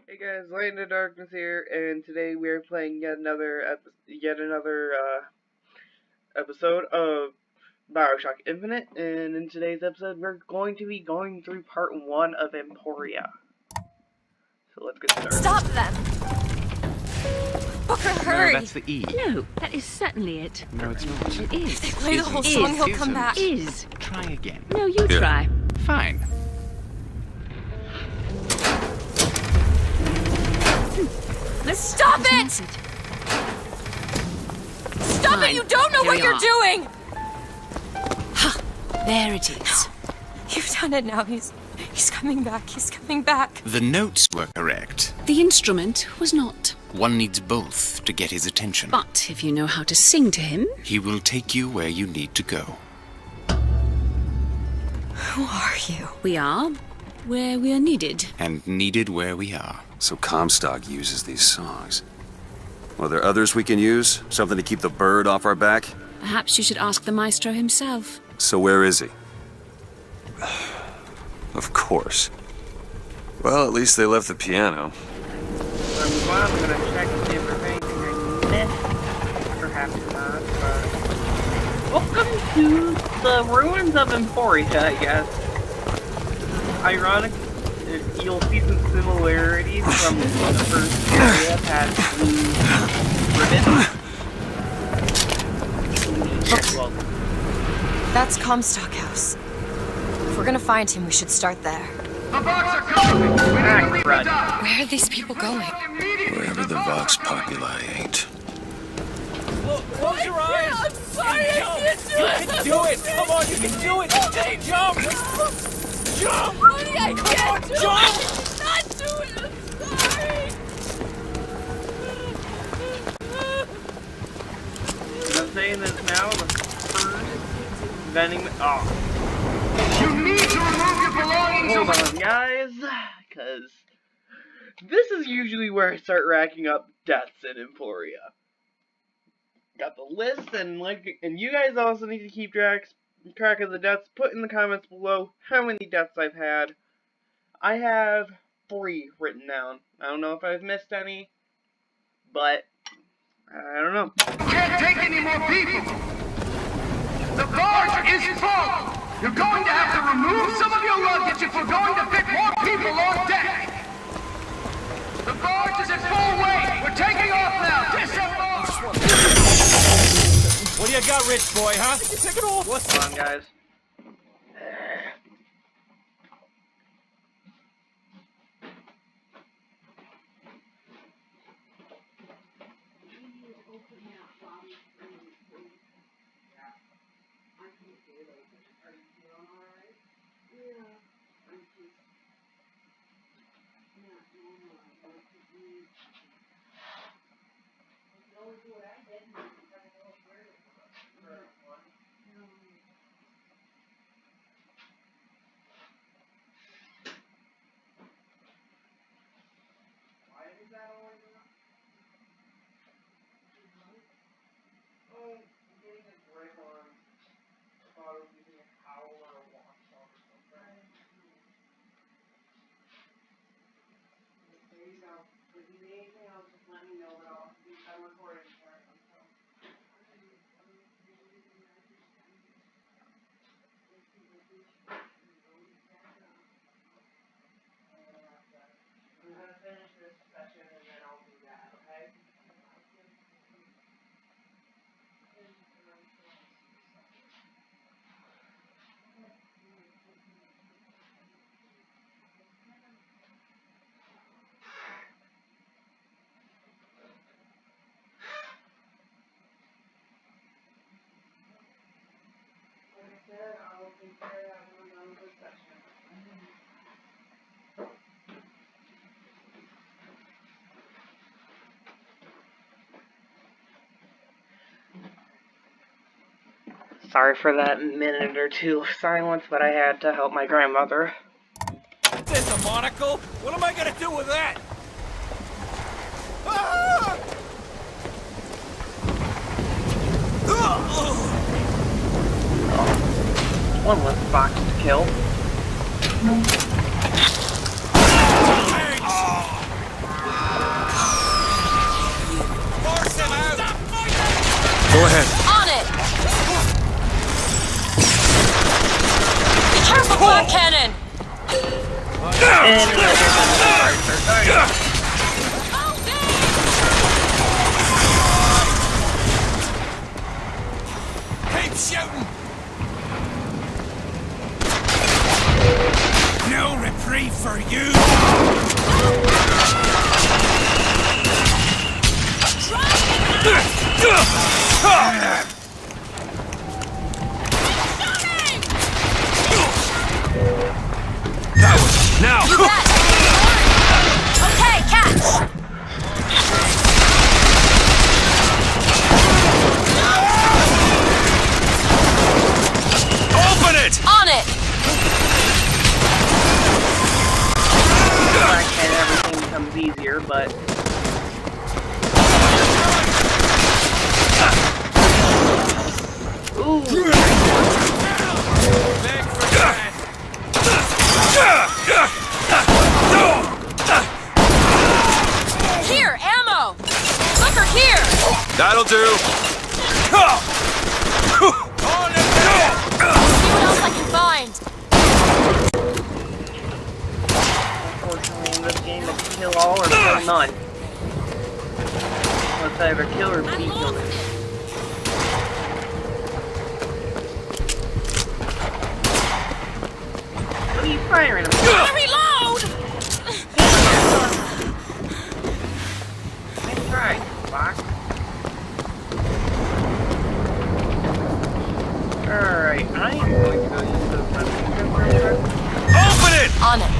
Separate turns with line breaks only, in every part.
Hey guys, Light in the Darkness here, and today we are playing yet another episode of BioShock Infinite. And in today's episode, we're going to be going through part 1 of Emporia. So let's get started.
Stop them! Booker, hurry!
No, that's the E.
No, that is certainly it.
No, it's not.
It is.
If they play the whole song, he'll come back.
Is.
Try again.
No, you try.
Fine.
Stop it! Stop it! You don't know what you're doing!
Ha! There it is.
You've done it now. He's coming back. He's coming back.
The notes were correct.
The instrument was not.
One needs both to get his attention.
But if you know how to sing to him...
He will take you where you need to go.
Who are you?
We are where we are needed.
And needed where we are.
So Comstock uses these songs. Are there others we can use? Something to keep the bird off our back?
Perhaps you should ask the maestro himself.
So where is he? Of course. Well, at least they left the piano.
I'm gonna check and see if there's anything I missed. Perhaps not, but... Welcome to the ruins of Emporia, I guess. Ironic. You'll see some similarities from the first area past Blue Ribbon. Well,
That's Comstock House. If we're gonna find him, we should start there.
The Vox are coming! We need to leave the dock!
Where are these people going?
Wherever the Vox Populi ain't.
Close your eyes! I'm sorry, I can't do it! You can do it! Come on, you can do it! Stay, jump! Jump!
Honey, I can't do
Jump!
it! Not do it! I'm sorry!
I'm saying this now, the first vending... Oh.
You need to remove your belongings
Hold on, guys, because this is usually where I start racking up deaths in Emporia. Got the list, and you guys also need to keep track of the deaths. Put in the comments below how many deaths I've had. I have 3 written down. I don't know if I've missed any, but I don't know.
Can't take any more people! The barge is full! You're going to have to remove some of your luggage if we're going to fit more people on deck! The barge is at full weight! We're taking off now! Disembark!
What do you got, rich boy, huh? You take it off. What's
Come on, guys. Sorry for that minute or two of silence, but I had to help my grandmother.
Is this, a monocle? What am I gonna do with that? Ah!
One less box to kill.
Shock cannon!
Keep shooting! No reprieve for you! That was now!
You bet! Okay, catch!
Open it!
On it!
And everything becomes easier, but ooh.
Beg for that!
Here, ammo! Look her here!
That'll do.
On it now!
See what else I can find.
Unfortunately, in this game, it's kill all or kill none. Let's either kill or be killed. What are you firing at?
Reload!
Nice try, Fox. Alright, I am going to go use those weapons.
Open it!
On it.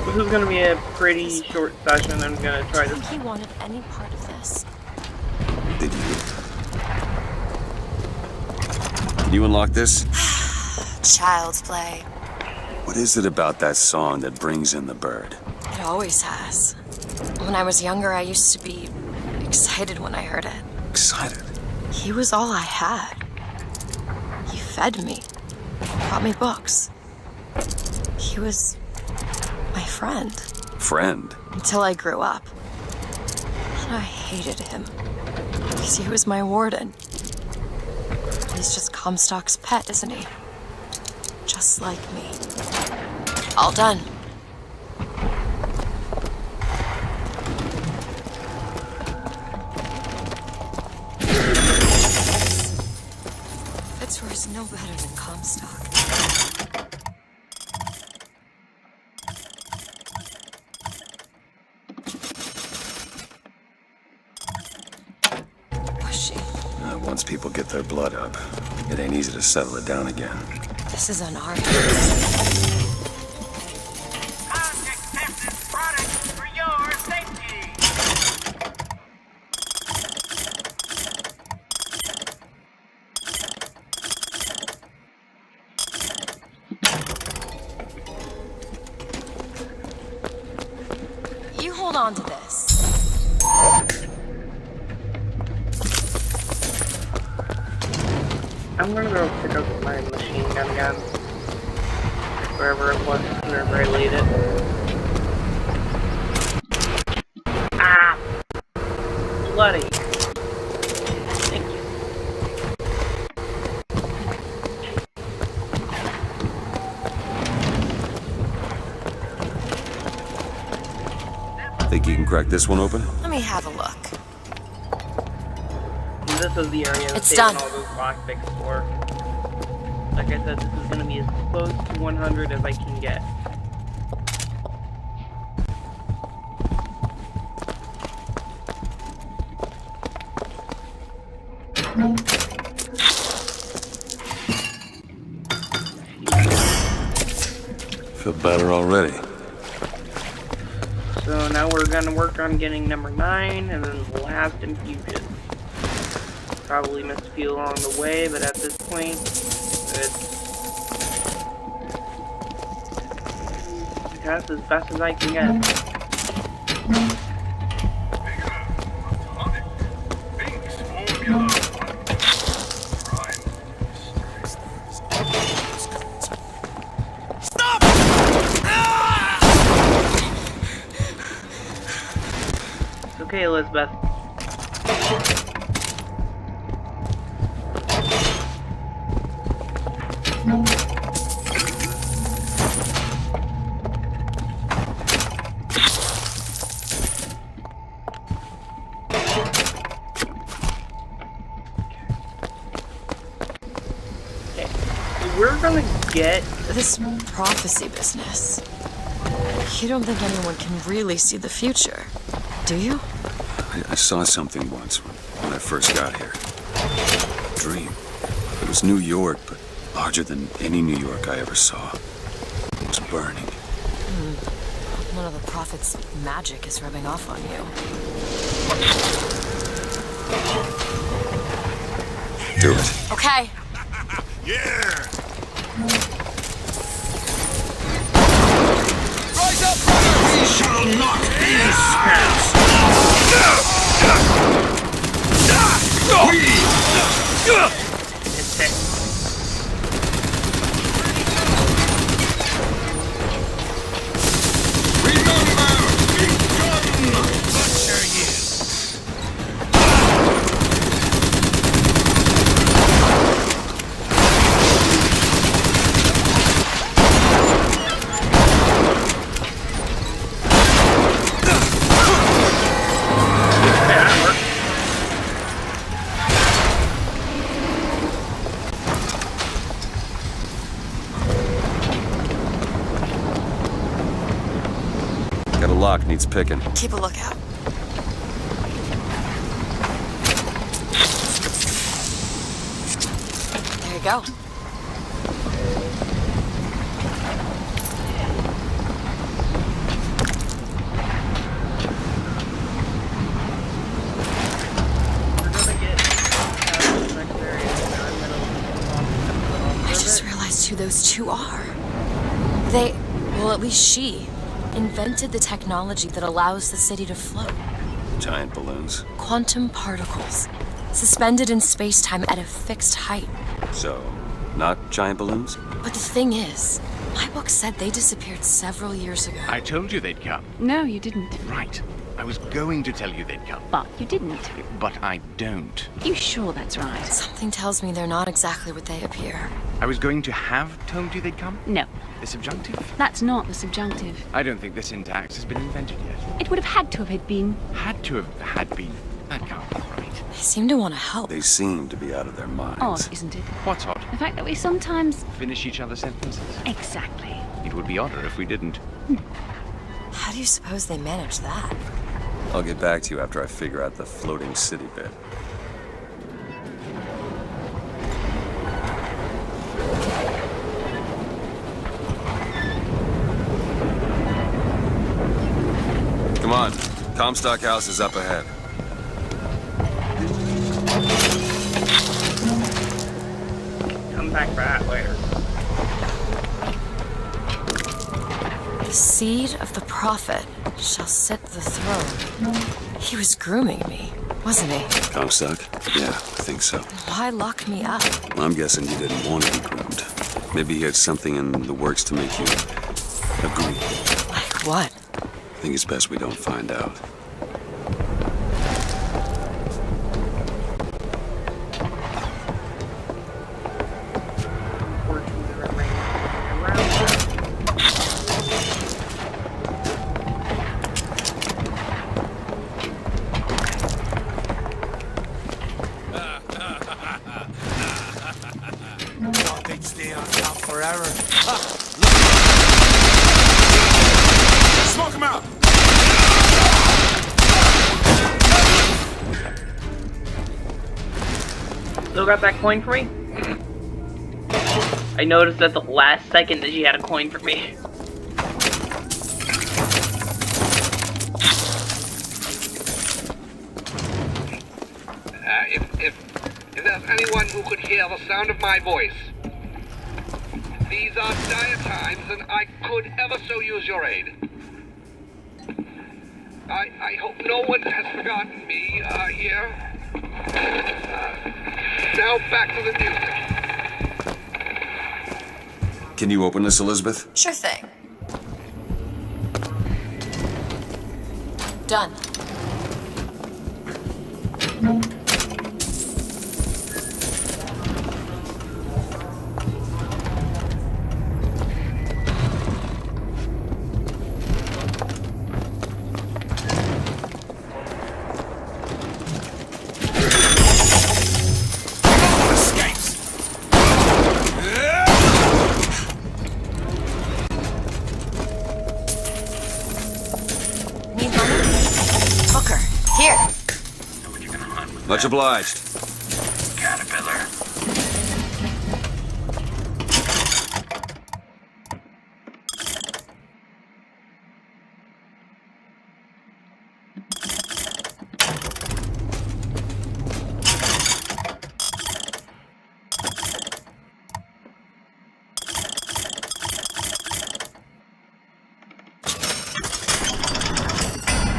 This is going to be a pretty short session. I'm going to try
I
this.
think he wanted any part of this.
Did you? Can you unlock this?
Child's play.
What is it about that song that brings in the bird?
It always has. When I was younger, I used to be excited when I heard it.
Excited.
He was all I had. He fed me, brought me books. He was my friend.
Friend?
Until I grew up. And I hated him. Because he was my warden. He's just Comstock's pet, isn't he? Just like me. All done. Fitzroy's no better than Comstock.
Once people get their blood up, it ain't easy to settle it down again.
This is an art.
Products for your safety.
You hold on to this.
I'm gonna go pick up my machine gun again. Wherever it was, wherever I laid it. Ah! Bloody. Thank you.
Think you can crack this one open?
Let me have a look.
This is the area I was
It's
saving
done.
all those lockpicks for. Like I said, this is gonna be as close to 100 as I can get.
Feel better already.
So now we're gonna work on getting number 9 and then the last infusion. Probably missed a few along the way, but at this point, that's as best as I can get. It's okay, Elizabeth. we're gonna get...
This prophecy business. You don't think anyone can really see the future, do you?
I saw something once when I first got here. A dream. It was New York, but larger than any New York I ever saw. It was burning.
None of the prophet's magic is rubbing off on you.
Do it.
Okay.
Yeah!
Rise up, brother! We shall not be dispersed!
Got a lock, needs picking.
Keep a lookout. There you go. I just realized who those two are. They, well, at least she, invented the technology that allows the city to float.
Giant balloons.
Quantum particles, suspended in space-time at a fixed height.
So, not giant balloons?
But the thing is, my book said they disappeared several years ago.
I told you they'd come.
No, you didn't.
Right. I was going to tell you they'd come.
But you didn't.
But I don't.
You sure that's right?
Something tells me they're not exactly what they appear.
I was going to have told you they'd come?
No,
The subjunctive?
that's not the subjunctive.
I don't think the syntax has been invented yet.
It would have had to have had been.
Had to have had been. That can't be right.
They seem to want to help.
They seem to be out of their minds.
Odd, isn't it?
What's odd?
The fact that we sometimes...
Finish each other's sentences?
Exactly.
It would be odder if we didn't.
How do you suppose they manage that?
I'll get back to you after I figure out the floating city bit. Come on. Comstock House is up ahead.
Come back for that later.
The seed of the prophet shall sit the throne. He was grooming me, wasn't he?
Comstock? Yeah, I think so.
Why lock me up?
I'm guessing you didn't want to be groomed. Maybe he had something in the works to make you agree.
Like what?
I think it's best we don't find out.
Thought they'd stay on top forever. Smoke him out!
Still got that coin for me? I noticed at the last second that she had a coin for me.
If there's anyone who could hear the sound of my voice, these are dire times, and I could ever so use your aid. I hope no one has forgotten me here. Now back to the music.
Can you open this, Elizabeth?
Sure thing. Done.
Escapes!
Much obliged.
Caterpillar.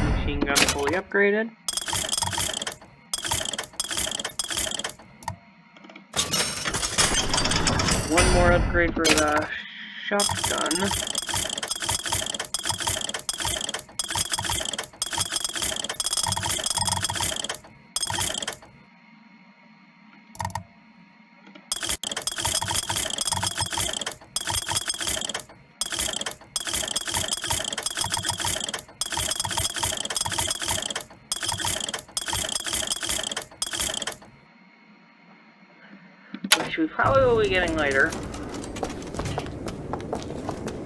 Machine gun fully upgraded. One more upgrade for the shotgun. Which we probably will be getting later.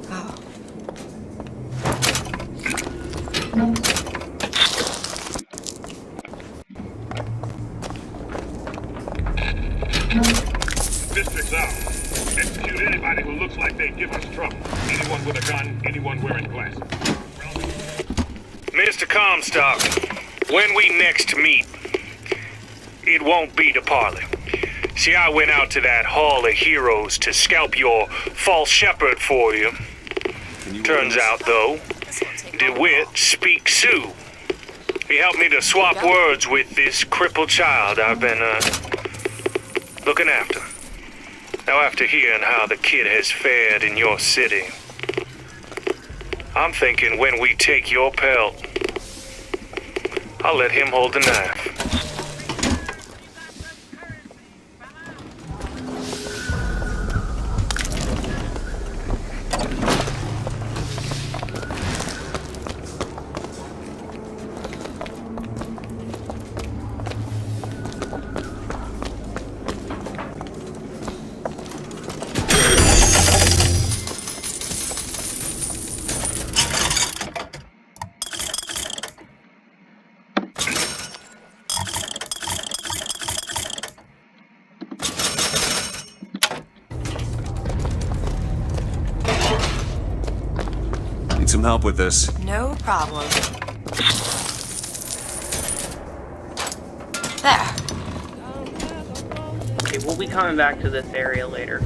Oh.
District's out. Execute anybody who looks like they give us trouble. Anyone with a gun, anyone wearing glasses.
Mr. Comstock, when we next meet, it won't be to parley. See, I went out to that Hall of Heroes to scalp your false shepherd for you. Turns out, though, DeWitt speaks Sioux. He helped me to swap words with this crippled child I've been, looking after. Now, after hearing how the kid has fared in your city, I'm thinking when we take your pelt, I'll let him hold the knife.
Need some help with this.
No problem. There.
Okay, we'll be coming back to this area later.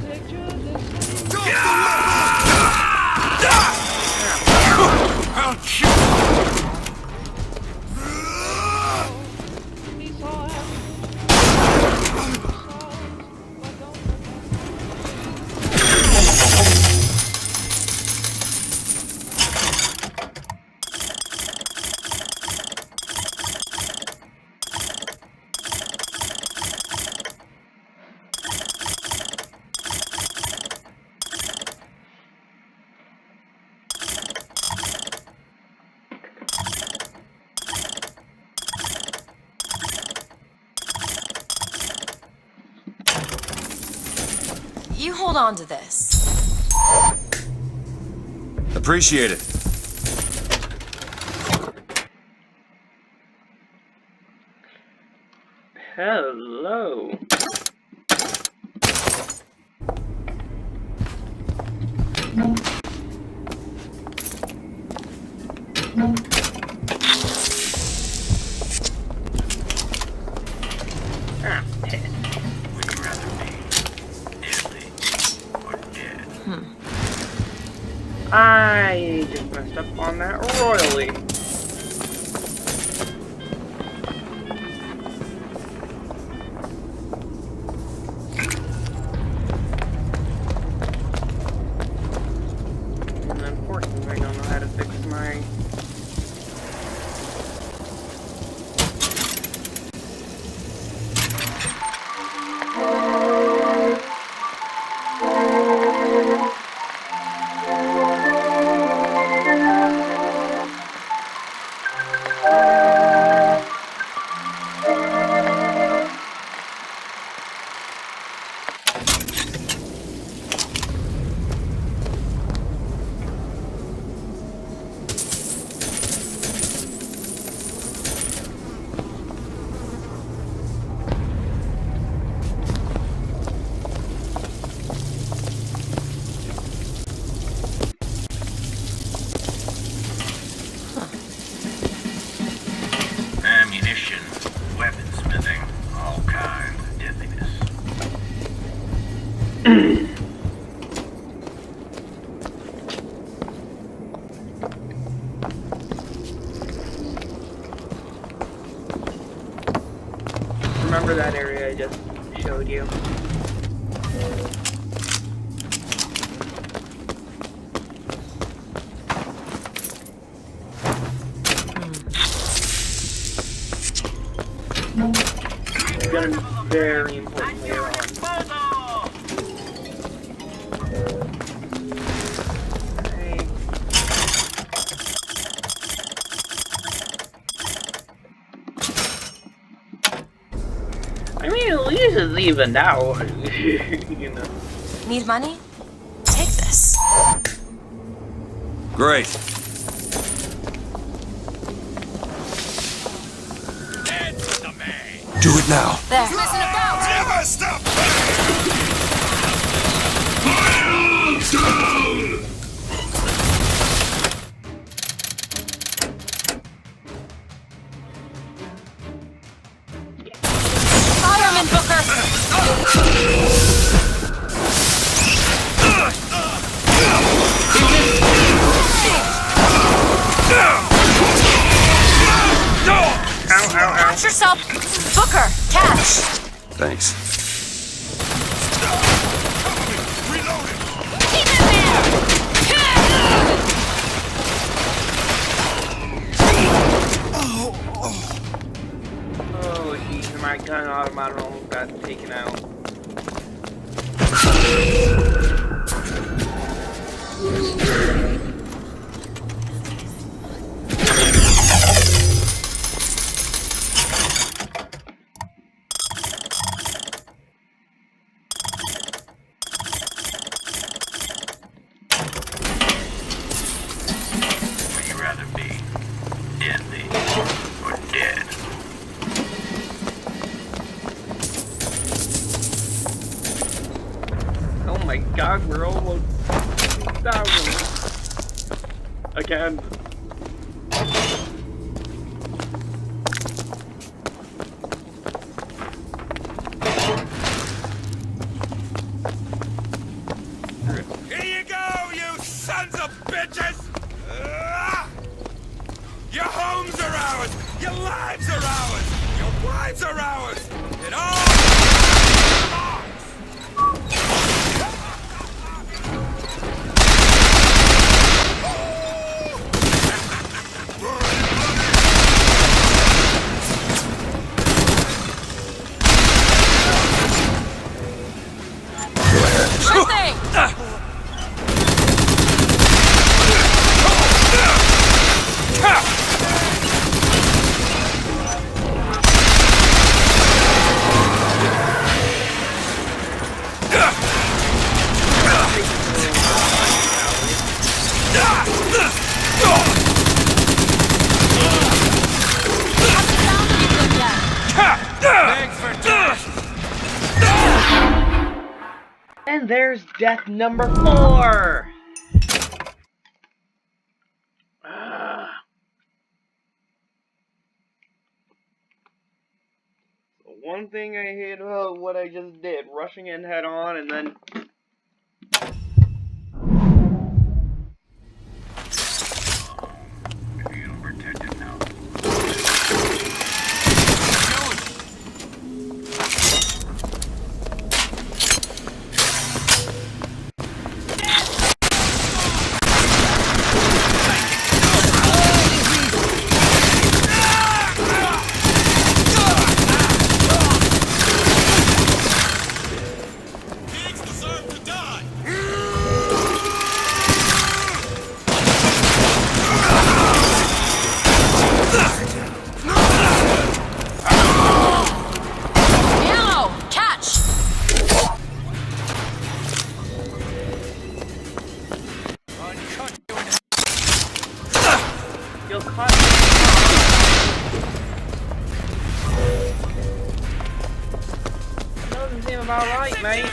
You hold on to this.
Appreciate it.
Hello. Ah, piss.
Would you rather be nearly or dead?
I just messed up on that royally. And unfortunately, I don't know how to fix my... Remember that area I just showed you? It's gonna be very important later on. I mean, at least it's evened out. You know.
Need money? Take this.
Great. Do it now.
There.
Never stop!
Fireman Booker! Watch yourself! Booker, catch!
Thanks.
Keep it there!
Oh, jeez, my gun automatic almost got taken out.
Would you rather be deadly or dead?
Oh my god, we're almost 6,000. Again.
Here you go, you sons of bitches! Your homes are ours! Your lives are ours! Your wives are ours! It all
Sure thing!
And there's death number 4! One thing I hate about what I just did, rushing in head on and then...
Feel protected now.
Doesn't seem about right, mate.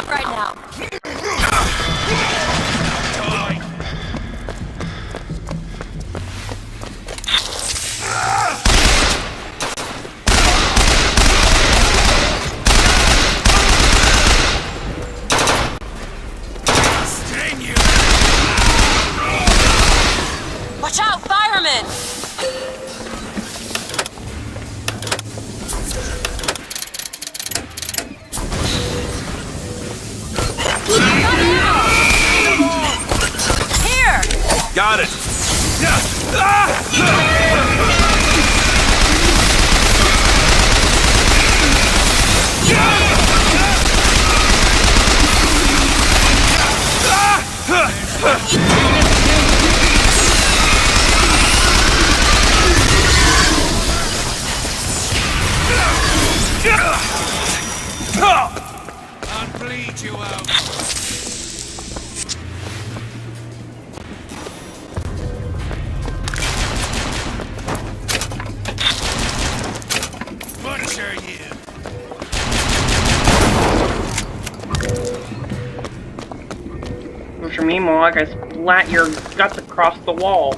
Right now.
Got it!
I'll bleed you out. Butcher you.
Which me more like I splat your guts across the wall.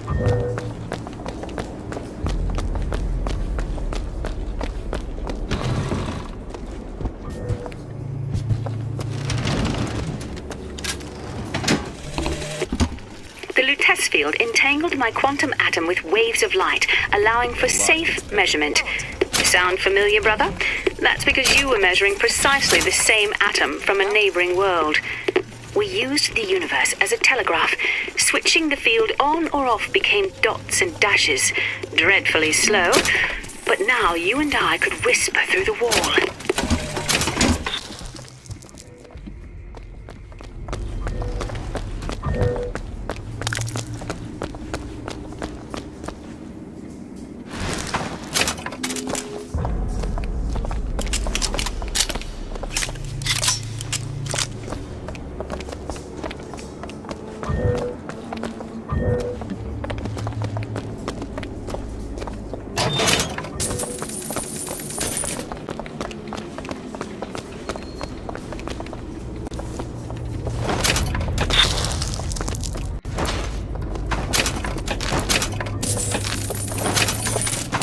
The Lutece field entangled my quantum atom with waves of light, allowing for safe measurement. Sound familiar, brother? That's because you were measuring precisely the same atom from a neighboring world. We used the universe as a telegraph. Switching the field on or off became dots and dashes. Dreadfully slow, but now you and I could whisper through the wall.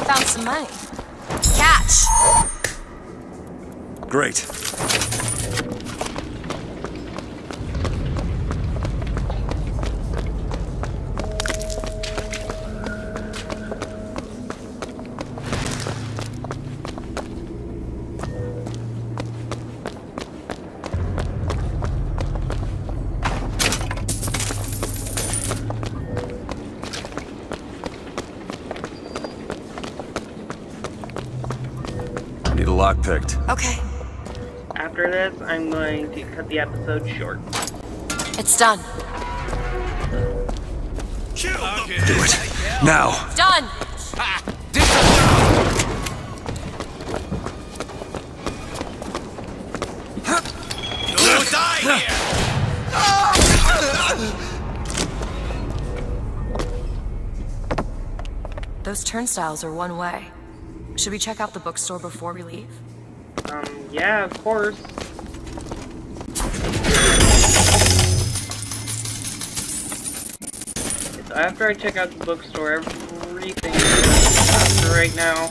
Found some money. Catch!
Great. Need a lock picked.
Okay,
After this, I'm going to cut the episode short.
it's done.
Do it. Now!
Done!
You'll die here.
Those turnstiles are one way. Should we check out the bookstore before we leave?
Yeah, of course. So after I check out the bookstore, everything is after right now.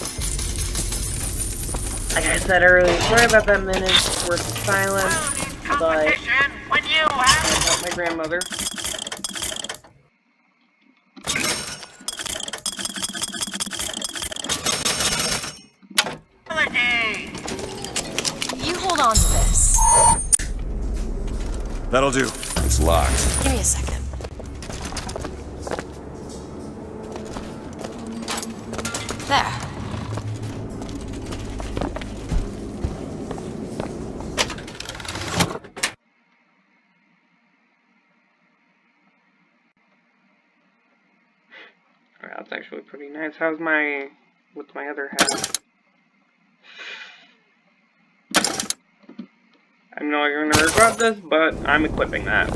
Like I said earlier, sorry about that minute's worth of silence, but I help my grandmother.
You hold on to this.
That'll do. It's locked.
Give me a second. There.
Alright, that's actually pretty nice. How's my... what's my other hat? I'm not going to regret this, but I'm equipping that.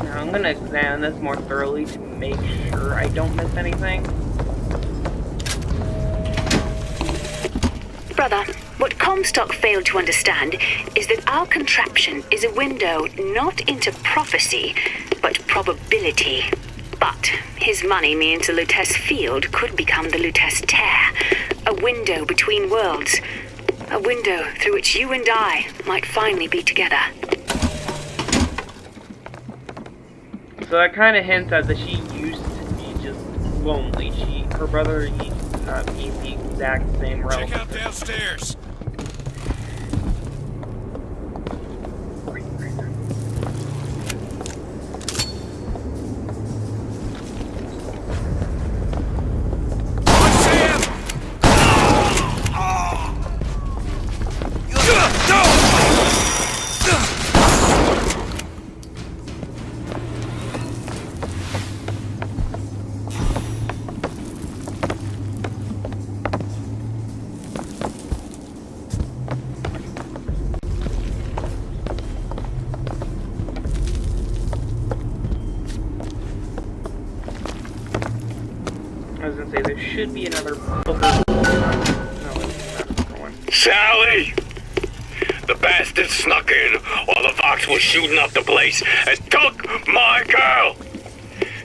Now I'm going to examine this more thoroughly to make sure I don't miss anything.
Brother, what Comstock failed to understand is that our contraption is a window not into prophecy, but probability. But his money means the Lutece field could become the Lutece tear, a window between worlds, a window through which you and I might finally be together.
So that kind of hints at that she used to be just lonely. Her brother, he's the exact same role.
Check out downstairs.
I was gonna say, there should be another booker. No, it's not one.
Sally! The bastard snuck in while the Vox was shooting up the place and took my girl!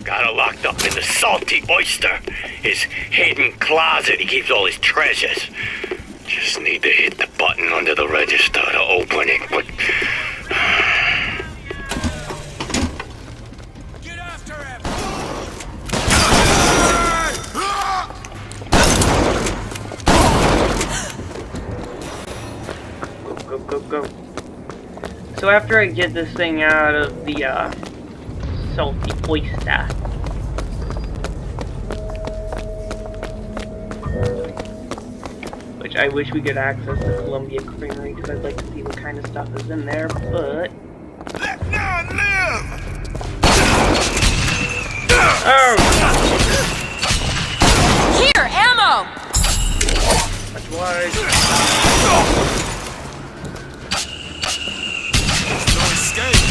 Got her locked up in the Salty Oyster, his hidden closet he keeps all his treasures. Just need to hit the button under the register to open it, but...
Get after him!
Go. So after I get this thing out of the Salty Oyster, which I wish we could access the Columbia Creamery because I'd like to see what kind of stuff is in there, but...
Let man live!
Oh!
Here, ammo!
Much obliged.
No escape!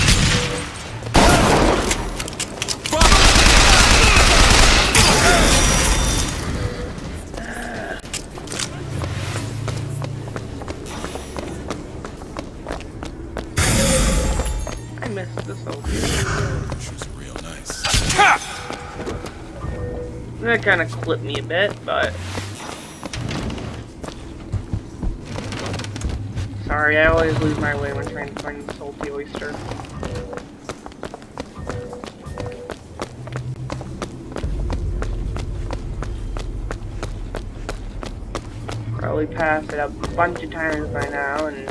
I missed this whole
She was real nice.
That kind of clipped me a bit, but... Sorry, I always lose my way when trying to find the Salty Oyster. Probably passed it up a bunch of times by now, and...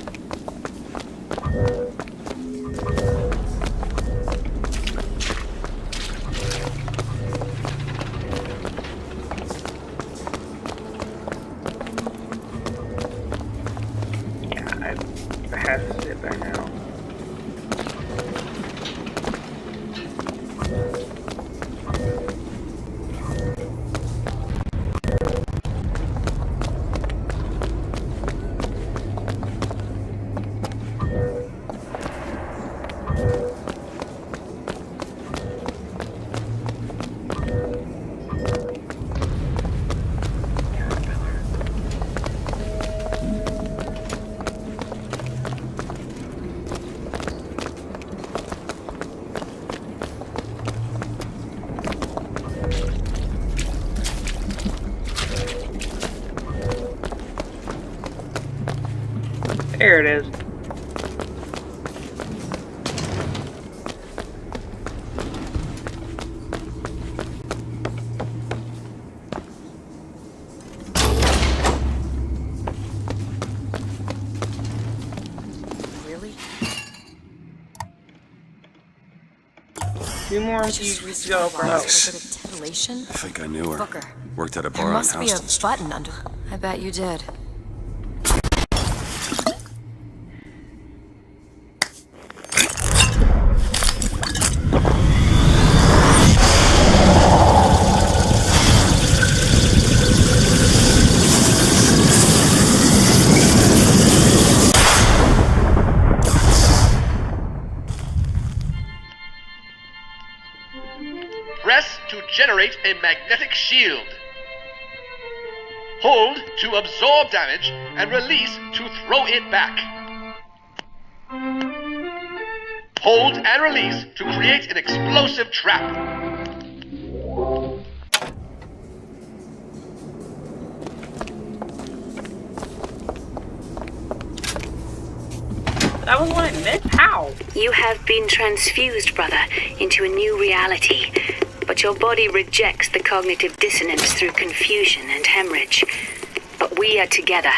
I have it by now. There it is.
Really?
Two more infusions to go for help.
Titillation?
I think I knew her.
Booker.
Worked at a
There
bar on
must be a
Houston Street.
button under. I bet you did.
Press to generate a magnetic shield. Hold to absorb damage and release to throw it back. Hold and release to create an explosive trap.
That was one I missed? How?
You have been transfused, brother, into a new reality. but your body rejects the cognitive dissonance through confusion and hemorrhage. But we are together,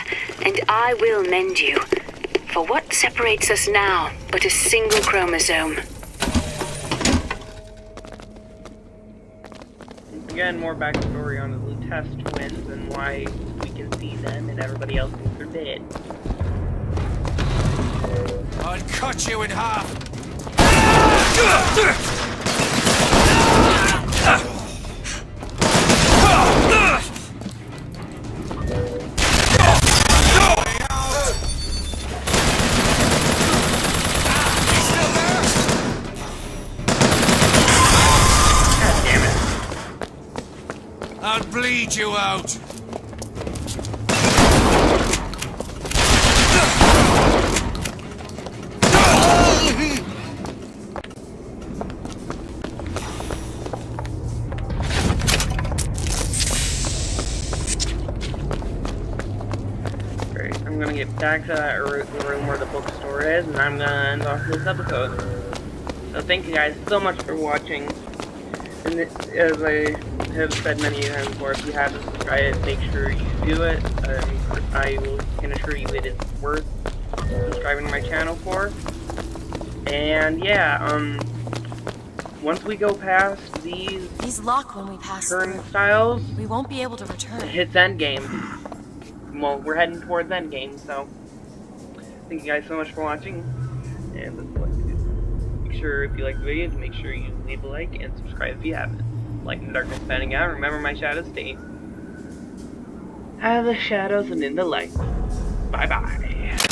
and I will mend you. For what separates us now but a single chromosome?
Again, more backstory on the Lutece twins and why we can see them and everybody else thinks they're dead.
I'll cut you in half! I'll bleed you out!
Great, I'm gonna get back to that room where the bookstore is, and I'm gonna end off this episode. So thank you guys so much for watching. And as I have said many times before, if you haven't subscribed, make sure you do it. I can assure you it is worth subscribing to my channel for. And yeah, once we go past these
lock when we pass
turnstiles,
we won't be able to return.
It's endgame. Well, we're heading towards endgame, so thank you guys so much for watching. And that's what I do. Make sure if you like the video, to make sure you leave a like and subscribe if you haven't. Light in the darkness fanning out. Remember, my shadows stay out of the shadows and in the light. Bye bye.